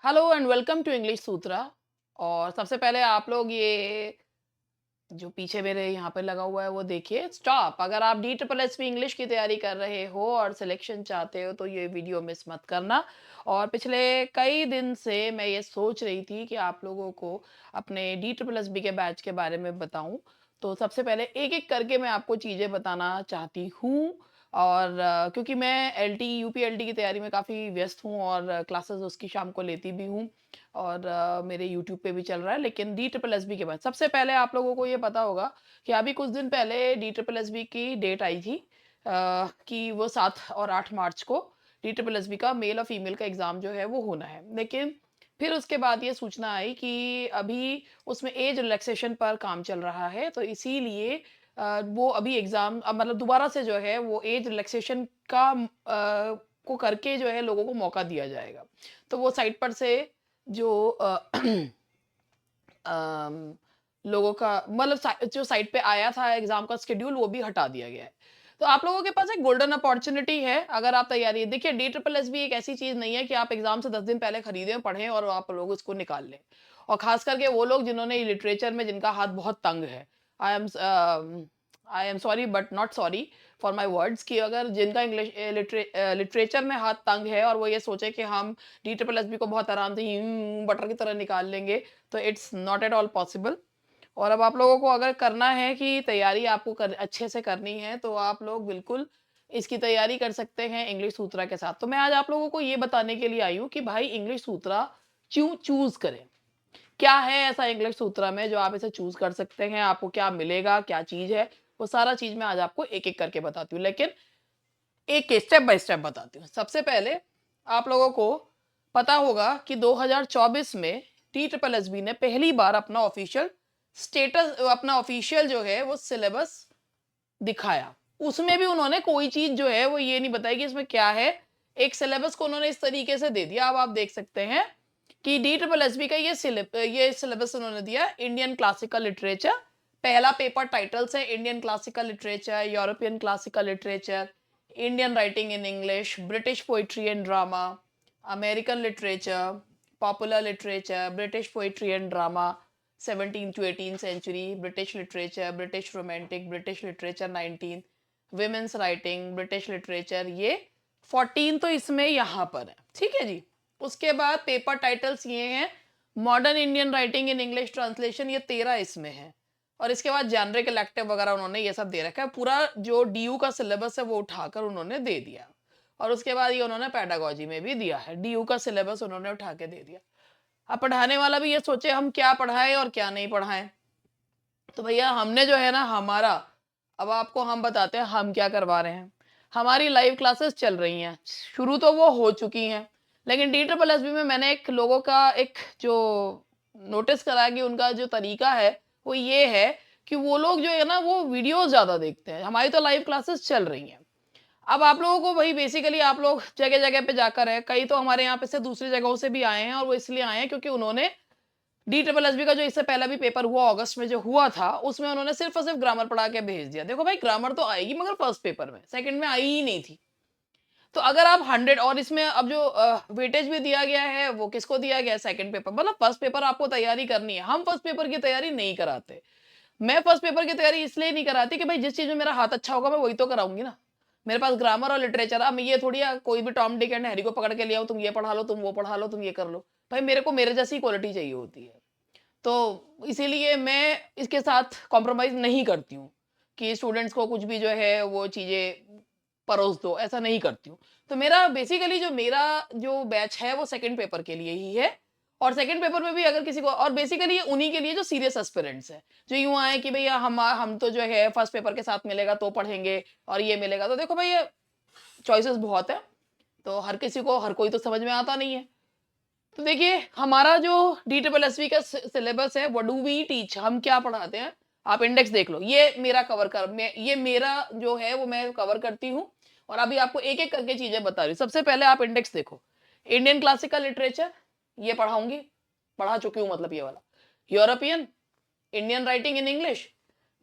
Hello and welcome to English Sutra. और सबसे पहले आप लोग ये जो पीछे मेरे यहाँ पे लगा हुआ है वो देखिए स्टॉप। अगर आप D triple S P English की तैयारी कर रहे हो और सिलेक्शन चाहते हो तो ये वीडियो मिस मत करना। और पिछले कई दिन से मैं ये सोच रही थी कि आप लोगों को अपने डी ट्रिपल एस बी के बैच के बारे में बताऊं। तो सबसे पहले एक एक करके मैं आपको चीज़ें बताना चाहती हूँ। और क्योंकि मैं L T U P L T की तैयारी में काफ़ी व्यस्त हूँ और क्लासेस उसकी शाम को लेती भी हूँ। और मेरे यूट्यूब पे भी चल रहा है। लेकिन डी ट्रिपल एस बी के बाद सबसे पहले आप लोगों को ये पता होगा कि अभी कुछ दिन पहले डी ट्रिपल एस बी की डेट आई थी, कि वो 7 और 8 मार्च को डी ट्रिपल एस बी का मेल और फीमेल का एग्ज़ाम जो है वो होना है। लेकिन फिर उसके बाद ये सूचना आई कि अभी उसमें एज रिलैक्सेशन पर काम चल रहा है, तो इसीलिए वो अभी एग्ज़ाम मतलब दोबारा से जो है वो एज रिलैक्सेशन का को करके जो है लोगों को मौका दिया जाएगा। तो वो साइट पर से जो अम, लोगों का मतलब जो साइट पे आया था एग्जाम का शेड्यूल वो भी हटा दिया गया है। तो आप लोगों के पास एक गोल्डन अपॉर्चुनिटी है अगर आप तैयारी देखिए डी ट्रिपल एस भी एक ऐसी चीज नहीं है कि आप एग्जाम से 10 दिन पहले खरीदें पढ़ें और आप लोग उसको निकाल लें। और खास करके वो लोग जिन्होंने लिटरेचर में जिनका हाथ बहुत तंग है। I am I am sorry but not sorry for my words कि अगर जिनका इंग्लिश लिटरेचर में हाथ तंग है और वो ये सोचे कि हम डी ट्रिपल एस बी को बहुत आराम से बटर की तरह निकाल लेंगे, तो it's not at all possible. और अब आप लोगों को अगर करना है कि तैयारी आपको अच्छे से करनी है तो आप लोग बिल्कुल इसकी तैयारी कर सकते हैं इंग्लिश सूत्रा के साथ। तो मैं आज आप लोगों को ये बताने के लिए आई हूँ कि भाई इंग्लिश सूत्रा क्यों चूज करें। क्या है ऐसा इंग्लिश सूत्रा में जो आप इसे चूज कर सकते हैं, आपको क्या मिलेगा, क्या चीज है, वो सारा चीज मैं आज आपको एक एक करके बताती हूँ। लेकिन एक स्टेप बाय स्टेप बताती हूँ। सबसे पहले आप लोगों को पता होगा कि 2024 में टी ट्रिपल एस बी ने पहली बार अपना ऑफिशियल स्टेटस अपना ऑफिशियल जो है वो सिलेबस दिखाया। उसमें भी उन्होंने कोई चीज जो है वो ये नहीं बताई कि इसमें क्या है। एक सिलेबस को उन्होंने इस तरीके से दे दिया। अब आप देख सकते हैं कि डी ट्रिपल एस बी का ये सिलेबस उन्होंने दिया इंडियन क्लासिकल लिटरेचर। पहला पेपर टाइटल्स है Indian classical literature, European classical literature, Indian writing in English, British poetry and drama, American literature, popular literature, British poetry and drama 17 to 18 century, British literature, British romantic, British literature 19, women's writing, British literature, ये 14 तो इसमें यहाँ पर है। ठीक है जी। उसके बाद पेपर टाइटल्स ये हैं modern Indian writing in English translation, ये 13 इसमें है। और इसके बाद जेनरिक इलेक्टिव वगैरह उन्होंने ये सब दे रखा है। पूरा जो डीयू का सिलेबस है वो उठाकर उन्होंने दे दिया। और उसके बाद ये उन्होंने पेडागोजी में भी दिया है, डीयू का सिलेबस उन्होंने उठा के दे दिया। अब पढ़ाने वाला भी ये सोचे हम क्या पढ़ाएं और क्या नहीं पढ़ाएं। तो भैया हमने जो है ना हमारा, अब आपको हम बताते हैं हम क्या करवा रहे हैं। हमारी लाइव क्लासेस चल रही हैं, शुरू तो वो हो चुकी हैं। लेकिन डी ट्रिपल एस बी में मैंने एक लोगों का एक जो नोटिस करा कि उनका जो तरीका है वो ये है कि वो लोग जो है ना वो वीडियोस ज़्यादा देखते हैं। हमारी तो लाइव क्लासेस चल रही हैं। अब आप लोगों को वही बेसिकली आप लोग जगह-जगह पे जाकर है, कई तो हमारे यहाँ पे से दूसरी जगहों से भी आए हैं और वो इसलिए आए हैं क्योंकि उन्होंने डी ट्रिपल एस बी का जो इससे पहला भी पेपर हुआ अगस्त में जो हुआ था, उसमें उन्होंने सिर्फ और सिर्फ ग्रामर पढ़ा के भेज दिया। देखो भाई ग्रामर तो आएगी मगर फर्स्ट पेपर में, सेकंड में आई ही नहीं थी। तो अगर आप 100 और इसमें अब जो वेटेज भी दिया गया है वो किसको दिया गया है, सेकंड पेपर। मतलब फर्स्ट पेपर आपको तैयारी करनी है, हम फर्स्ट पेपर की तैयारी नहीं कराते। मैं फर्स्ट पेपर की तैयारी इसलिए नहीं कराती कि भाई जिस चीज में मेरा हाथ अच्छा होगा मैं वही तो कराऊंगी ना। मेरे पास ग्रामर और लिटरेचर, अब मैं ये थोड़ी कोई भी टॉम डिक एंड हैरी को पकड़ के ले आओ, तुम ये पढ़ा लो, तुम वो पढ़ा लो, तुम ये कर लो। भाई मेरे को मेरे जैसी क्वालिटी चाहिए होती है। तो इसीलिए मैं इसके साथ कॉम्प्रोमाइज़ नहीं करती हूँ कि स्टूडेंट्स को कुछ भी जो है वो चीज़ें परोस दो, ऐसा नहीं करती हूँ। तो मेरा बेसिकली जो मेरा जो बैच है वो सेकंड पेपर के लिए ही है। और सेकंड पेपर में भी अगर किसी को, और बेसिकली ये उन्हीं के लिए जो सीरियस एस्पिरेंट्स हैं, जो यूँ आए कि भैया हम तो जो है फर्स्ट पेपर के साथ मिलेगा तो पढ़ेंगे और ये मिलेगा। तो देखो भाई ये चॉइसेस बहुत है, तो हर किसी को हर कोई तो समझ में आता नहीं है। तो देखिए हमारा जो डी ट्रिपल एस का सिलेबस है, व्हाट डू वी टीच, हम क्या पढ़ाते हैं। आप इंडेक्स देख लो, ये मेरा ये मेरा जो है वो मैं कवर करती हूँ। और अभी आपको एक एक करके चीजें बता रही हूँ। सबसे पहले आप इंडेक्स देखो, इंडियन क्लासिकल लिटरेचर ये पढ़ाऊंगी, पढ़ा चुकी हूँ मतलब ये वाला। European, Indian writing in English,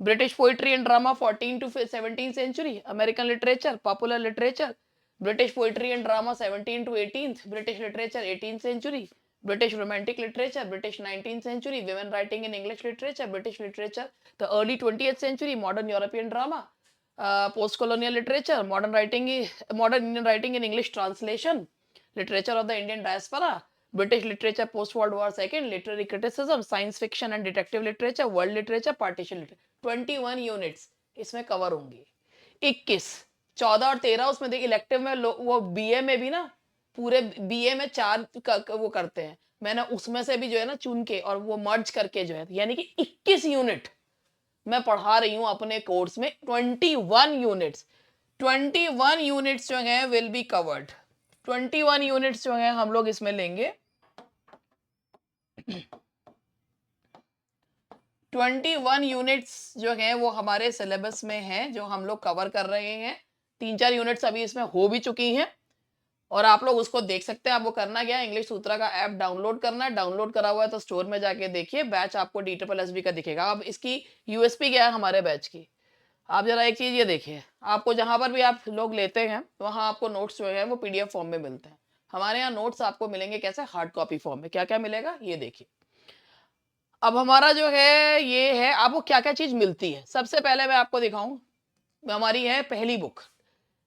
British poetry and drama 14 to 17 century, American literature, popular literature, British poetry and drama 17 to 18th, British literature 18th century, British Romantic Literature, British 19th century, women writing in English literature, British literature, the early 20th century, modern European drama, post-colonial literature, modern Indian writing in English translation, literature of the Indian diaspora, British literature post-World War II, literary criticism, science fiction and detective literature, world literature, partition literature. 21 units इसमें cover होंगी। 21, 14 और 13 उसमें देखिए elective में वो BA में भी ना पूरे बीए में 4 वो करते हैं, मैंने उसमें से भी जो है ना चुन के और वो मर्ज करके जो है, यानी कि 21 यूनिट मैं पढ़ा रही हूं अपने कोर्स में। 21 यूनिट्स, 21 यूनिट्स जो है विल बी कवर्ड। 21 यूनिट्स जो है हम लोग इसमें लेंगे। 21 यूनिट्स जो हैं वो हमारे सिलेबस में हैं, जो हम लोग कवर कर रहे हैं। 3-4 यूनिट्स अभी इसमें हो भी चुकी हैं और आप लोग उसको देख सकते हैं। आपको करना क्या है, इंग्लिश सूत्रा का ऐप डाउनलोड करना है। डाउनलोड करा हुआ है तो स्टोर में जाके देखिए, बैच आपको DSSB का दिखेगा। अब इसकी यूएसपी क्या है हमारे बैच की, आप जरा एक चीज ये देखिए, आपको जहां पर भी आप लोग लेते हैं वहां आपको नोट्स जो है वो PDF फॉर्म में मिलते हैं। हमारे यहाँ नोट्स आपको मिलेंगे कैसे, हार्ड कॉपी फॉर्म में। क्या क्या मिलेगा ये देखिए। अब हमारा जो है ये है, आपको क्या क्या चीज मिलती है। सबसे पहले मैं आपको दिखाऊं, हमारी है पहली बुक,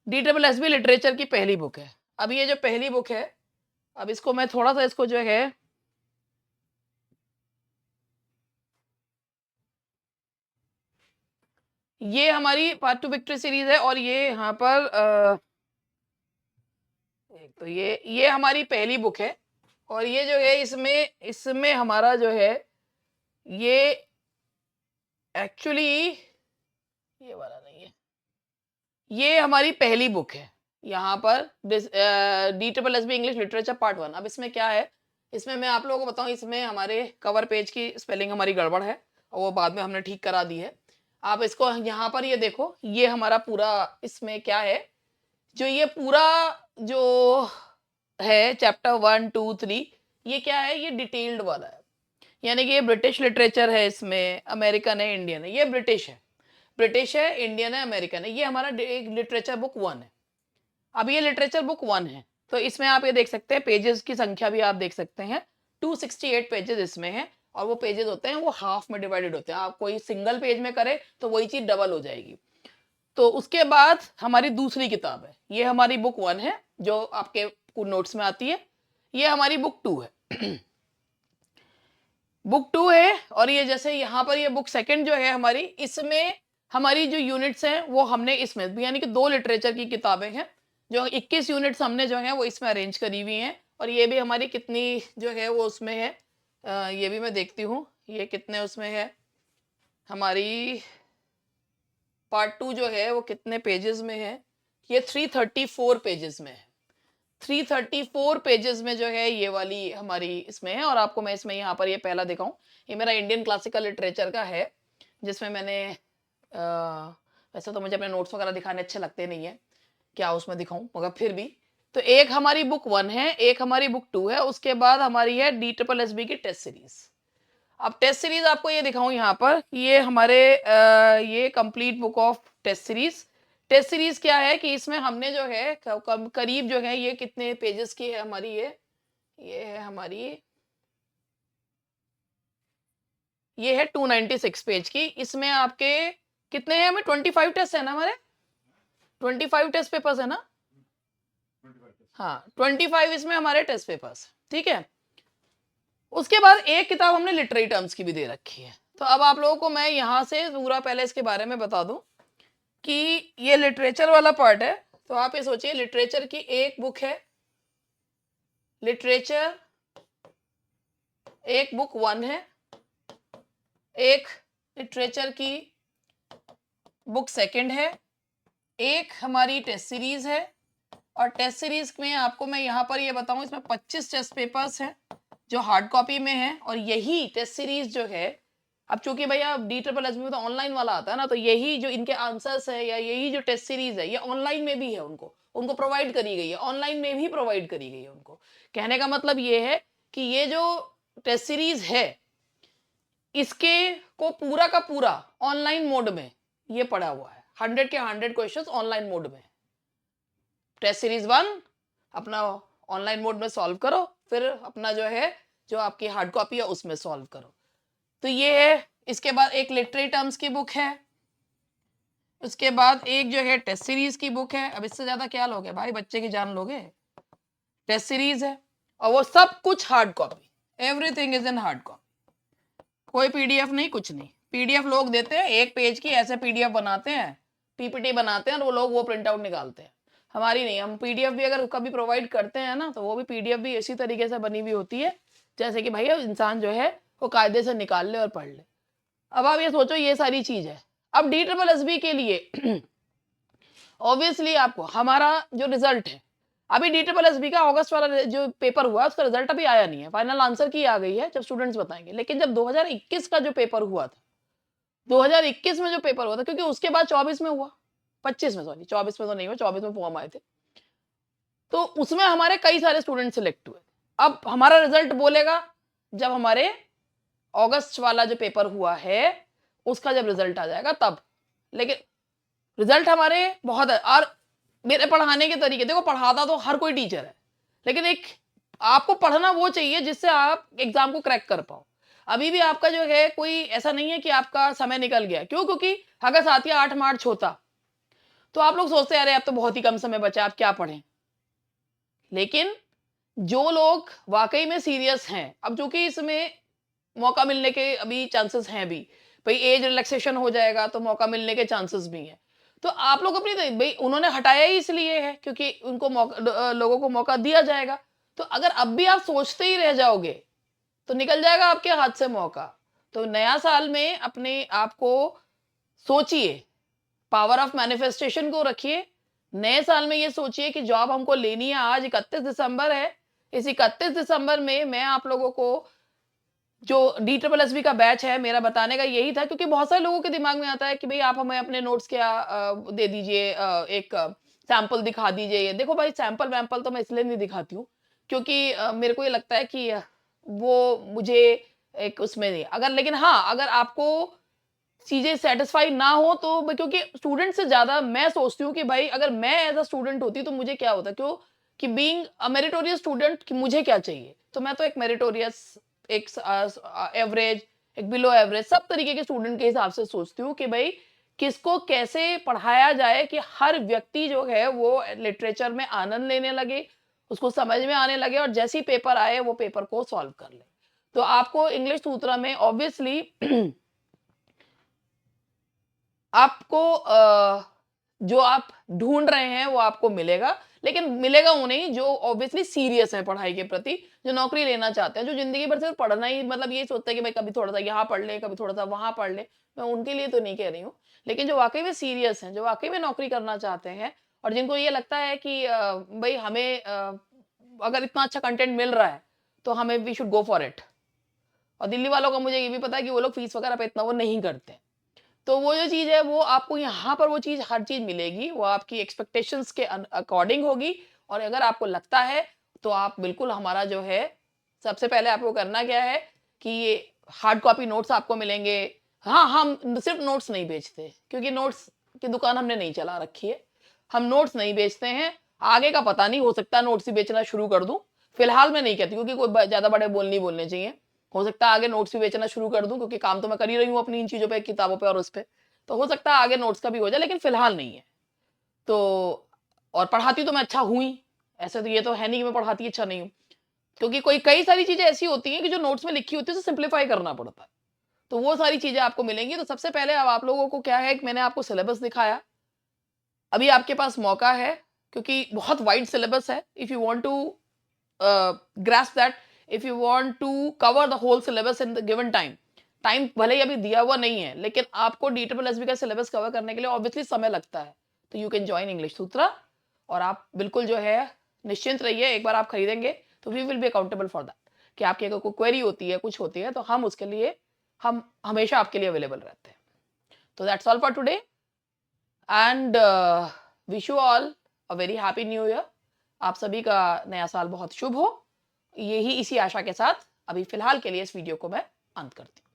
DSSB लिटरेचर की पहली बुक है। अब ये जो पहली बुक है, अब इसको मैं थोड़ा सा इसको जो है ये हमारी पार्ट 2 विक्ट्री सीरीज है और ये यहाँ पर एक तो ये हमारी पहली बुक है और ये जो है इसमें इसमें हमारा जो है ये एक्चुअली ये वाला नहीं है, ये हमारी पहली बुक है यहाँ पर DSSB इंग्लिश लिटरेचर पार्ट 1। अब इसमें क्या है, इसमें मैं आप लोगों को बताऊं, इसमें हमारे कवर पेज की स्पेलिंग हमारी गड़बड़ है और वो बाद में हमने ठीक करा दी है। आप इसको यहाँ पर ये देखो, ये हमारा पूरा इसमें क्या है, जो ये पूरा जो है चैप्टर 1 2 3, ये क्या है, ये डिटेल्ड वाला है। यानी कि ये ब्रिटिश लिटरेचर है, इसमें अमेरिकन है, इंडियन है। ये ब्रिटिश है, इंडियन है, अमेरिकन है। ये हमारा लिटरेचर बुक 1 है। अब ये लिटरेचर बुक 1 है तो इसमें आप ये देख सकते हैं, पेजेस की संख्या भी आप देख सकते हैं, 268 पेजेस इसमें है। और वो पेजेस होते हैं वो हाफ में डिवाइडेड होते हैं। आप कोई सिंगल पेज में करे तो वही चीज डबल हो जाएगी। तो उसके बाद हमारी दूसरी किताब है, ये हमारी बुक 1 है जो आपके नोट्स में आती है। ये हमारी बुक 2 है। बुक 2 है और ये जैसे यहाँ पर ये बुक सेकंड जो है हमारी, इसमें हमारी जो यूनिट्स हैं वो हमने इसमें, यानी कि 2 लिटरेचर की किताबें हैं, जो 21 यूनिट्स हमने जो है वो इसमें अरेंज करी हुई हैं। और ये भी हमारी कितनी जो है वो उसमें है, ये भी मैं देखती हूँ ये कितने उसमें है। हमारी पार्ट 2 जो है वो कितने पेजेस में है, ये 334 पेजेस में है। 334 पेजेस में जो है ये वाली हमारी इसमें है। और आपको मैं इसमें यहाँ पर ये पहला दिखाऊं, ये मेरा इंडियन क्लासिकल लिटरेचर का है, जिसमें मैंने वैसे तो मुझे अपने नोट्स वगैरह दिखाने अच्छे लगते नहीं है, क्या उसमें दिखाऊं, मगर फिर भी। तो एक हमारी बुक 1 है, एक हमारी बुक 2 है, उसके बाद हमारी है DSSB की टेस्ट सीरीज। अब टेस्ट सीरीज आपको ये दिखाऊं यहाँ पर, ये हमारे ये complete book of test series. Test series क्या है कि इसमें हमने जो है करीब जो है ये कितने पेजेस की है हमारी, ये है हमारी, ये है 296 पेज की। इसमें आपके कितने हैं, हमें 25 टेस्ट है ना, हमारे 25 टेस्ट पेपर्स है ना। हाँ 25 इसमें हमारे टेस्ट पेपर्स, ठीक है। उसके बाद एक किताब हमने लिटरेरी टर्म्स की भी दे रखी है। तो अब आप लोगों को मैं यहाँ से पूरा पहले इसके बारे में बता दूं कि ये लिटरेचर वाला पार्ट है। तो आप ये सोचिए, लिटरेचर की एक बुक है, लिटरेचर एक बुक 1 है, एक लिटरेचर की बुक सेकंड है, एक हमारी टेस्ट सीरीज है। और टेस्ट सीरीज में आपको मैं यहाँ पर ये बताऊं, इसमें 25 टेस्ट पेपर्स हैं जो हार्ड कॉपी में है। और यही टेस्ट सीरीज जो है, अब चूंकि भैया DSSB में तो ऑनलाइन वाला आता है ना, तो यही जो इनके आंसर्स है या यही जो टेस्ट सीरीज है ये ऑनलाइन में भी है, उनको प्रोवाइड करी गई है, ऑनलाइन में भी प्रोवाइड करी गई है उनको। कहने का मतलब ये है कि ये जो टेस्ट सीरीज है इसके को पूरा का पूरा ऑनलाइन मोड में ये पड़ा हुआ है। 100 के 100 क्वेश्चन ऑनलाइन मोड में। टेस्ट सीरीज 1 अपना ऑनलाइन मोड में सॉल्व करो, फिर अपना जो है जो आपकी हार्ड कॉपी है उसमें सॉल्व करो। तो ये है। इसके बाद एक लिटरेरी टर्म्स की बुक है, उसके बाद एक जो है टेस्ट सीरीज की बुक है। अब इससे ज्यादा क्या लोगे भाई, बच्चे की जान लोगे। टेस्ट सीरीज है और वो सब कुछ hard copy, everything is in hard copy, कोई पीडीएफ नहीं, कुछ नहीं। पीडीएफ लोग देते हैं 1 पेज की, ऐसे पीडीएफ बनाते हैं, पीपीटी बनाते हैं और वो लोग वो प्रिंट आउट निकालते हैं। हमारी नहीं, हम पीडीएफ भी अगर कभी प्रोवाइड करते हैं ना, तो वो भी पीडीएफ भी इसी तरीके से बनी हुई होती है जैसे कि भैया इंसान जो है वो कायदे से निकाल ले और पढ़ ले। अब आप ये सोचो, ये सारी चीज है। अब DSSB के लिए ऑब्वियसली आपको हमारा जो रिजल्ट है, अभी DSSB का अगस्त वाला जो पेपर हुआ उसका रिजल्ट अभी आया नहीं है, फाइनल आंसर की आ गई है, जब स्टूडेंट्स बताएंगे। लेकिन जब 2021 का जो पेपर हुआ था, 2021 में जो पेपर हुआ था, क्योंकि उसके बाद 24 में हुआ, 25 में, सॉरी 24 में तो नहीं हुआ, 24 में फॉर्म आए थे, तो उसमें हमारे कई सारे स्टूडेंट सिलेक्ट हुए। अब हमारा रिजल्ट बोलेगा जब हमारे अगस्त वाला जो पेपर हुआ है उसका जब रिजल्ट आ जाएगा तब। लेकिन रिजल्ट हमारे बहुत है। और मेरे पढ़ाने के तरीके, देखो पढ़ाता तो हर कोई टीचर है, लेकिन एक आपको पढ़ना वो चाहिए जिससे आप एग्जाम को क्रैक कर पाओ। अभी भी आपका जो है कोई ऐसा नहीं है कि आपका समय निकल गया, क्यों? क्योंकि अगर साथिया 8 मार्च होता तो आप लोग सोचते अरे अब तो बहुत ही कम समय बचा, आप क्या पढ़ें। लेकिन जो लोग वाकई में सीरियस हैं, अब जो कि इसमें मौका मिलने के अभी चांसेस हैं भी, भाई एज रिलैक्सेशन हो जाएगा तो मौका मिलने के चांसेस भी हैं। तो आप लोग अपनी, भाई उन्होंने हटाया ही इसलिए है क्योंकि उनको लोगों को मौका दिया जाएगा। तो अगर अब भी आप सोचते ही रह जाओगे तो निकल जाएगा आपके हाथ से मौका। तो नया साल में अपने आप को सोचिए, पावर ऑफ मैनिफेस्टेशन को रखिए। नए साल में ये सोचिए कि जॉब हमको लेनी है। आज 31 दिसंबर है, इस 31 दिसंबर में मैं आप लोगों को जो DSSB का बैच है, मेरा बताने का यही था, क्योंकि बहुत सारे लोगों के दिमाग में आता है कि भाई आप हमें अपने नोट्स क्या दे दीजिए, एक सैंपल दिखा दीजिए। ये देखो भाई, सैंपल वैम्पल तो मैं इसलिए नहीं दिखाती हूँ क्योंकि मेरे को ये लगता है कि वो मुझे एक उसमें नहीं, अगर, लेकिन हाँ अगर आपको चीजें सेटिस्फाई ना हो तो क्योंकि स्टूडेंट से ज्यादा मैं सोचती हूँ कि भाई अगर मैं एज अ स्टूडेंट होती तो मुझे क्या होता, क्यों कि बीइंग अ मेरिटोरियस स्टूडेंट, कि मुझे क्या चाहिए। तो मैं तो एक मेरिटोरियस, एक एवरेज, एक बिलो एवरेज, सब तरीके के स्टूडेंट के हिसाब से सोचती हूँ कि भाई किसको कैसे पढ़ाया जाए कि हर व्यक्ति जो है वो लिटरेचर में आनंद लेने लगे, उसको समझ में आने लगे और जैसी पेपर आए वो पेपर को सॉल्व कर ले। तो आपको इंग्लिश सूत्रा में ऑब्वियसली आपको जो आप ढूंढ रहे हैं वो आपको मिलेगा, लेकिन मिलेगा वो नहीं जो ऑब्वियसली सीरियस है पढ़ाई के प्रति, जो नौकरी लेना चाहते हैं, जो जिंदगी भर सिर्फ पढ़ना ही, मतलब ये सोचते हैं कि भाई कभी थोड़ा सा यहाँ पढ़ ले, कभी थोड़ा सा वहां पढ़ ले। मैं उनके लिए तो नहीं कह रही हूँ, लेकिन जो वाकई में सीरियस हैं, जो वाकई में नौकरी करना चाहते हैं और जिनको ये लगता है कि भाई हमें अगर इतना अच्छा कंटेंट मिल रहा है तो हमें we should go for it. और दिल्ली वालों का मुझे ये भी पता है कि वो लोग फीस वगैरह पे इतना वो नहीं करते। तो वो जो चीज़ है वो आपको यहाँ पर वो चीज़, हर चीज़ मिलेगी, वो आपकी एक्सपेक्टेशंस के अकॉर्डिंग होगी। और अगर आपको लगता है तो आप बिल्कुल हमारा जो है, सबसे पहले आपको करना क्या है कि ये हार्ड कॉपी नोट्स आपको मिलेंगे। हाँ, हम सिर्फ नोट्स नहीं बेचते, क्योंकि नोट्स की दुकान हमने नहीं चला रखी है। हम नोट्स नहीं बेचते हैं, आगे का पता नहीं, हो सकता है नोट्स ही बेचना शुरू कर दूं। फिलहाल मैं नहीं कहती क्योंकि कोई ज्यादा बड़े बोल नहीं बोलने चाहिए। हो सकता है आगे नोट्स भी बेचना शुरू कर दूं, क्योंकि काम तो मैं कर ही रही हूँ अपनी इन चीजों पे, किताबों पे और उस पे। तो हो सकता है आगे नोट्स का भी हो जाए, लेकिन फिलहाल नहीं है। तो और पढ़ाती तो मैं अच्छा हूं ही, ऐसे तो ये तो है नहीं कि मैं पढ़ाती अच्छा नहीं हूँ, क्योंकि कोई कई सारी चीजें ऐसी होती हैं कि जो नोट्स में लिखी होती है उसे सिंप्लीफाई करना पड़ता है। तो वो सारी चीजें आपको मिलेंगी। तो सबसे पहले अब आप लोगों को क्या है कि मैंने आपको सिलेबस दिखाया, अभी आपके पास मौका है, क्योंकि बहुत वाइड सिलेबस है। If you want to grasp that, if you want to cover the whole syllabus in the given time, time भले ही अभी दिया हुआ नहीं है, लेकिन आपको DSSB का सिलेबस कवर करने के लिए ऑब्वियसली समय लगता है। तो you can join English Sutra, और आप बिल्कुल जो है निश्चिंत रहिए, एक बार आप खरीदेंगे तो we will be accountable for that, कि आपकी अगर कोई क्वेरी होती है, कुछ होती है, तो हम उसके लिए, हम हमेशा आपके लिए अवेलेबल रहते हैं। तो that's all for today, and wish you all a very happy new year. आप सभी का नया साल बहुत शुभ हो, यही इसी आशा के साथ अभी फिलहाल के लिए इस वीडियो को मैं अंत करती हूँ।